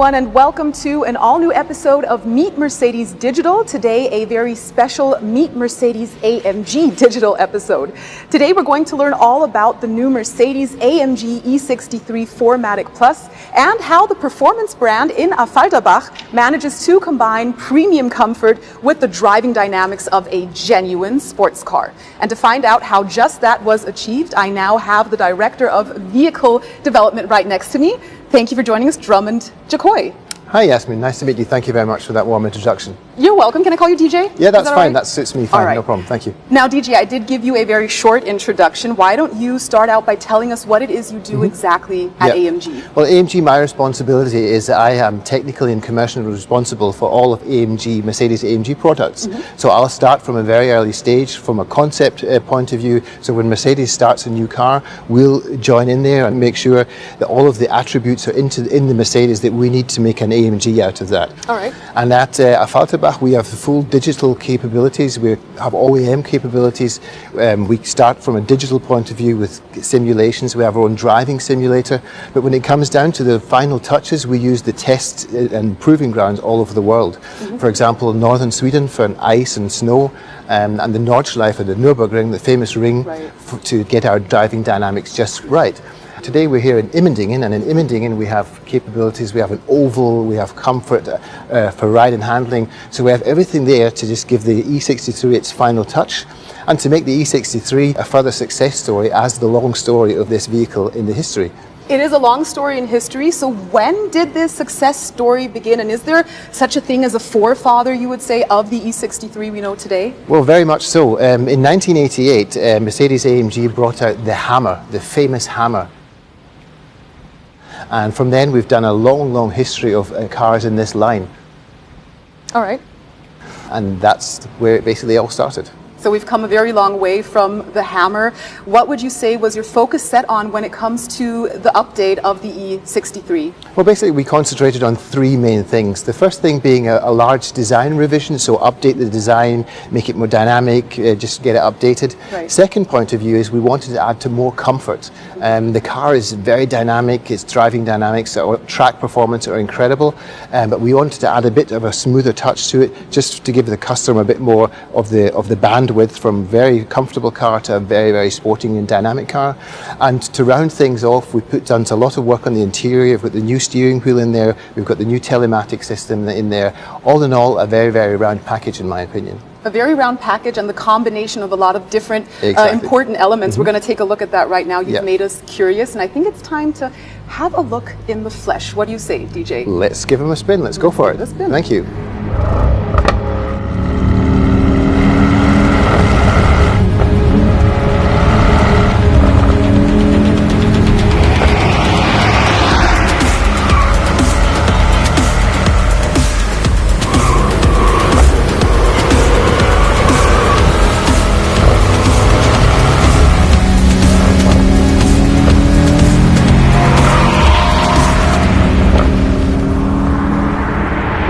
everyone, and welcome to an all-new episode of Meet Mercedes Digital. Today, a very special Meet Mercedes AMG Digital episode. Today, we're going to learn all about the new Mercedes AMG E63 4MATIC Plus and how the performance brand in Affalterbach manages to combine premium comfort with the driving dynamics of a genuine sports car. And to find out how just that was achieved, I now have the Director of Vehicle Development right next to me. Thank you for joining us, Drummond Jacoy. Hi Yasmin, nice to meet you. Thank you very much for that warm introduction. You're welcome. Can I call you DJ? Yeah, that's fine. Right? That suits me fine, right. No problem. Thank you. Now DJ, I did give you a very short introduction. Why don't you start out by telling us what it is you do exactly at AMG? Well, AMG, my responsibility is that I am technically and commercially responsible for all of AMG, Mercedes AMG products. So I'll start from a very early stage, from a concept point of view. So when Mercedes starts a new car, we'll join in there and make sure that all of the attributes are in the Mercedes that we need to make an AMG out of that. All right. And at Affalterbach, we have the full digital capabilities. We have OEM capabilities. We start from a digital point of view with simulations. We have our own driving simulator. But when it comes down to the final touches, we use the test and proving grounds all over the world. For example, northern Sweden for an ice and snow, and the Nordschleife, the Nürburgring, the famous ring, to get our driving dynamics just right. Today we're here in Immendingen, and in Immendingen we have capabilities. We have an oval, we have comfort for ride and handling. So we have everything there to just give the E63 its final touch, and to make the E63 a further success story as the long story of this vehicle in the history. It is a long story in history. So when did this success story begin? And is there such a thing as a forefather, you would say, of the E63 we know today? Well, very much so. In 1988, Mercedes-AMG brought out the Hammer, the famous Hammer. And from then we've done a long, long history of cars in this line. All right. And that's where it basically all started. So we've come a very long way from the Hammer. What would you say was your focus set on when it comes to the update of the E63? Well, basically we concentrated on three main things. The first thing being a large design revision, so update the design, make it more dynamic, just get it updated. Right. Second point of view is we wanted to add to more comfort. The car is very dynamic, its driving dynamics, track performance are incredible, but we wanted to add a bit of a smoother touch to it, just to give the customer a bit more of the bandwidth from very comfortable car to a very, very sporting and dynamic car. And to round things off, we done a lot of work on the interior. We've got the new steering wheel in there, we've got the new telematic system in there. All in all, a very, very round package in my opinion. A very round package and the combination of a lot of different important elements. We're going to take a look at that right now. You've made us curious, and I think it's time to have a look in the flesh. What do you say, DJ? Let's give him a spin. Let's go for it. Let's spin. Thank you.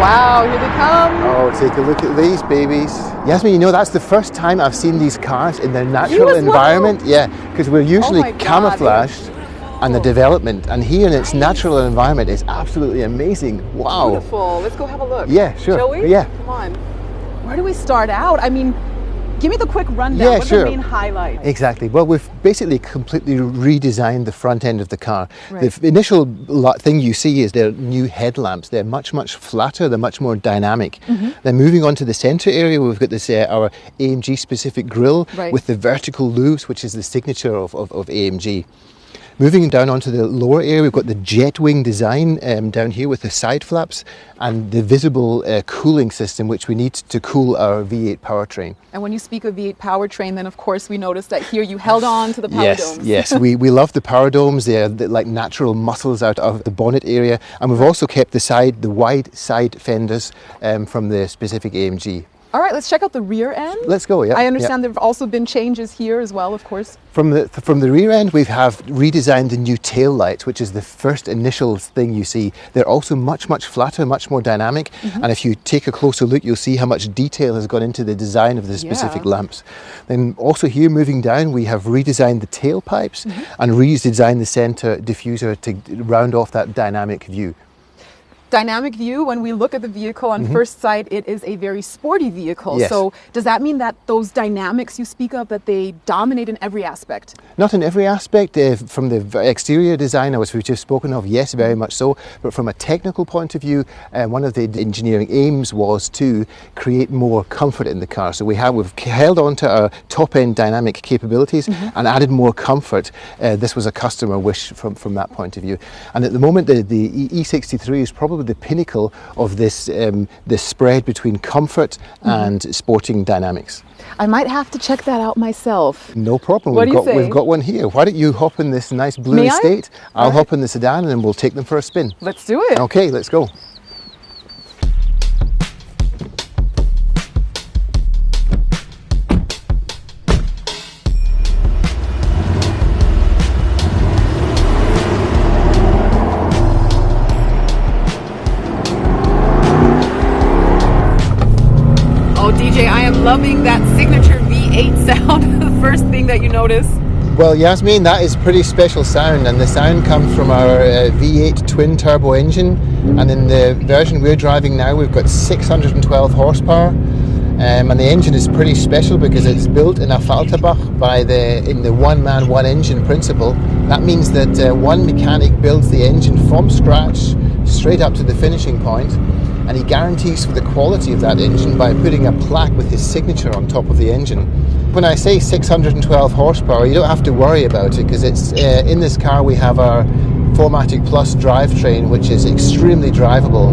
Wow, here they come. Oh, take a look at these babies. Yasmin, you know, that's the first time I've seen these cars in their natural environment. Yeah, because we're usually camouflaged and the development, and here in its natural environment is absolutely amazing. Wow. Beautiful. Let's go have a look. Yeah, sure. Shall we? Yeah. Come on. Where do we start out? I mean, give me the quick rundown. What's the main highlight? Exactly. Well, we've basically completely redesigned the front end of the car. Right. The initial thing you see is their new headlamps. They're much, much flatter. They're much more dynamic. Then moving on to the center area, we've got this our AMG specific grille with the vertical loops, which is the signature of AMG. Moving down onto the lower area, we've got the jet wing design down here with the side flaps and the visible cooling system, which we need to cool our V8 powertrain. And when you speak of V8 powertrain, then of course we noticed that here you held on to the power domes. Yes, we love the power domes. They're like natural muscles out of the bonnet area. And we've also kept the wide side fenders from the specific AMG. All right, let's check out the rear end. Let's go, yeah. I understand there have also been changes here as well, of course. From the rear end, we have redesigned the new tail lights, which is the first initial thing you see. They're also much, much flatter, much more dynamic. And if you take a closer look, you'll see how much detail has gone into the design of the specific lamps. Then also here, moving down, we have redesigned the tailpipes and redesigned the center diffuser to round off that dynamic view. dynamic view, when we look at the vehicle on first sight, it is a very sporty vehicle. Yes. So does that mean that those dynamics you speak of, that they dominate in every aspect? Not in every aspect. From the exterior design, which we've just spoken of, yes, very much so. But from a technical point of view, one of the engineering aims was to create more comfort in the car. So we've held on to our top-end dynamic capabilities and added more comfort. This was a customer wish from that point of view. And at the moment, the E63 is probably the pinnacle of this spread between comfort and sporting dynamics. I might have to check that out myself. No problem. What do you say? We've got one here. Why don't you hop in this nice blue May I? Estate? I'll All right. hop in the sedan and then we'll take them for a spin. Let's do it. Okay, let's go. Oh, DJ, I am loving that signature V8 sound. The first thing that you notice. Well, Yasmin, that is pretty special sound, and the sound comes from our V8 twin turbo engine. And in the version we're driving now, we've got 612 horsepower, and the engine is pretty special because it's built in a Falterbach in the one man, one engine principle. That means that one mechanic builds the engine from scratch straight up to the finishing point, and he guarantees for the quality of that engine by putting a plaque with his signature on top of the engine. When I say 612 horsepower, you don't have to worry about it, because it's in this car we have our 4MATIC Plus drivetrain, which is extremely drivable,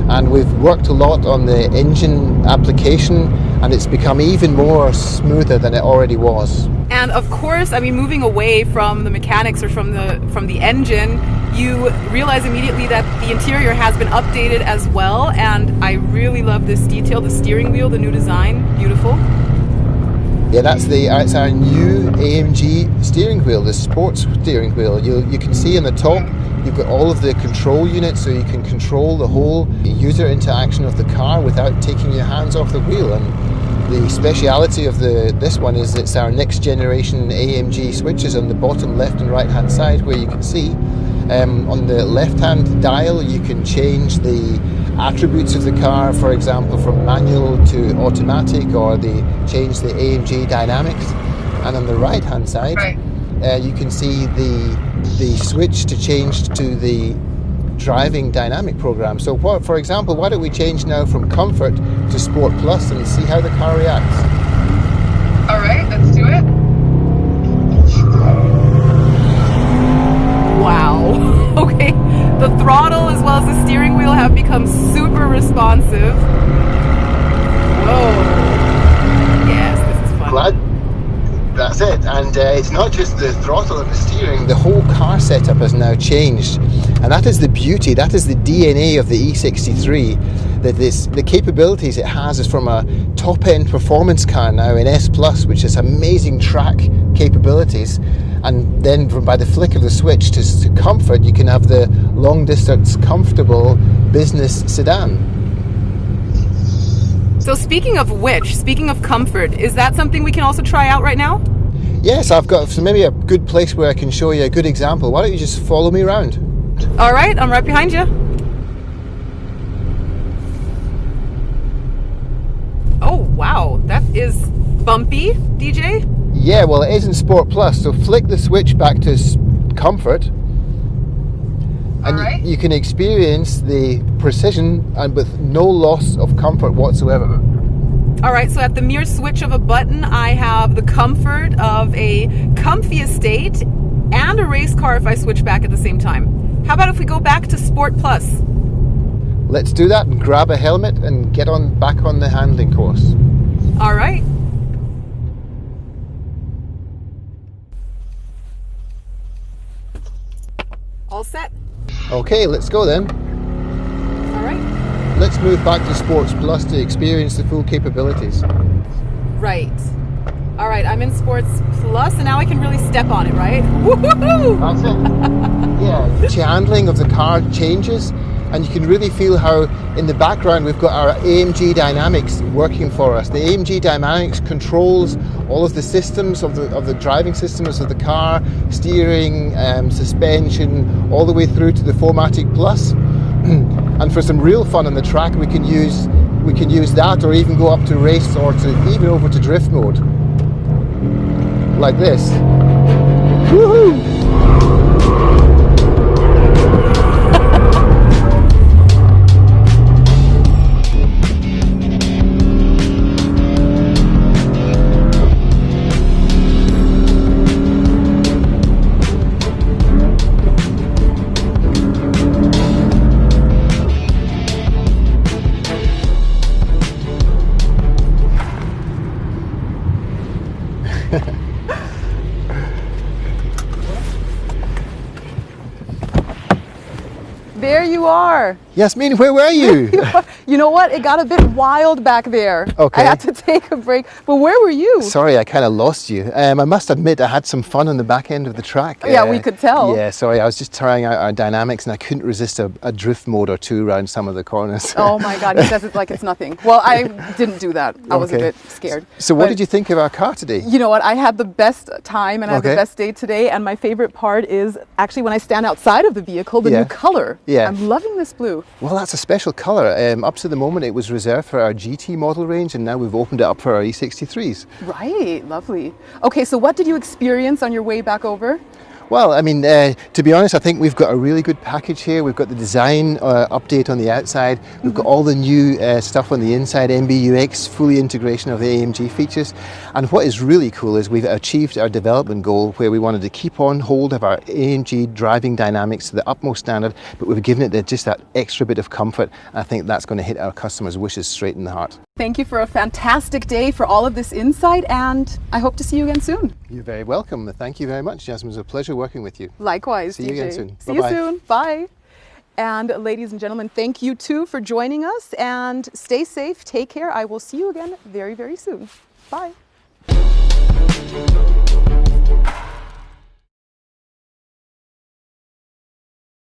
and we've worked a lot on the engine application, and it's become even more smoother than it already was. And of course, I mean, moving away from the mechanics or from the engine, you realize immediately that the interior has been updated as well. And I really love this detail, the steering wheel, the new design, beautiful. Yeah, it's our new AMG steering wheel, the sports steering wheel. You can see in the top, you've got all of the control units, so you can control the whole user interaction of the car without taking your hands off the wheel. And the speciality of this one is it's our next generation AMG switches on the bottom left and right hand side, where you can see on the left hand dial you can change the attributes of the car, for example, from manual to automatic, or change the AMG dynamics. And on the right hand side, you can see the switch to change to the driving dynamic program. So for example, why don't we change now from Comfort to Sport Plus and see how the car reacts. All right, let's do it. Wow. Okay, the throttle as well as the steering wheel have become super responsive. Whoa. Yes, this is fun. Glad that's it. And it's not just the throttle and the steering, the whole car setup has now changed. And that is the beauty, that is the DNA of the E63. That the capabilities it has is from a top-end performance car now in S+, which has amazing track capabilities. And then by the flick of the switch to Comfort, you can have the long-distance, comfortable business sedan. So speaking of comfort, is that something we can also try out right now? Yes, I've got maybe a good place where I can show you a good example. Why don't you just follow me around? All right, I'm right behind you. Oh, wow, that is bumpy, DJ. Yeah, well, it is in Sport Plus, so flick the switch back to Comfort, and you can experience the precision and with no loss of comfort whatsoever. All right, so at the mere switch of a button, I have the comfort of a comfy estate and a race car if I switch back at the same time. How about if we go back to Sport Plus? Let's do that and grab a helmet and get back on the handling course. All right. All set. Okay, let's go then. All right. Let's move back to Sports Plus to experience the full capabilities. Right. All right, I'm in Sports Plus, and now I can really step on it, right? Woohoo! That's it. Yeah, the handling of the car changes, and you can really feel how in the background we've got our AMG Dynamics working for us. The AMG Dynamics controls all of the systems of the driving systems of the car, steering, suspension, all the way through to the 4MATIC Plus. And And for some real fun on the track, we can use that, or even go up to race, or to even over to drift mode, like this. Woohoo! There you are. Yasmin, where were you? You know what? It got a bit wild back there. Okay. I had to take a break. But where were you? Sorry, I kind of lost you. I must admit, I had some fun on the back end of the track. Yeah, we could tell. Yeah, sorry, I was just trying out our dynamics, and I couldn't resist a drift mode or two around some of the corners. Oh my God, he says it's like it's nothing. Well, I didn't do that. I was a Okay. bit scared. So what But did you think of our car today? you know what? I had the best time and I had the Okay. best day today. And my favorite part is actually when I stand outside of the vehicle, the Yeah. new color. Yeah. I'm loving this blue. Well, that's a special colour. Up to the moment, it was reserved for our GT model range, and now we've opened it up for our E63s. Right, lovely. Okay, so what did you experience on your way back over? Well, I mean, to be honest, I think we've got a really good package here. We've got the design update on the outside. We've got all the new stuff on the inside, MBUX, fully integration of the AMG features. And what is really cool is we've achieved our development goal where we wanted to keep on hold of our AMG driving dynamics to the utmost standard, but we've given it just that extra bit of comfort. I think that's going to hit our customers' wishes straight in the heart. Thank you for a fantastic day, for all of this insight, and I hope to see you again soon. You're very welcome. Thank you very much, Jasmine. It was a pleasure working with you. Likewise, See you DJ. again soon. See Bye-bye. you soon. Bye. And ladies and gentlemen, thank you too for joining us, and stay safe, take care. I will see you again very, very soon. Bye.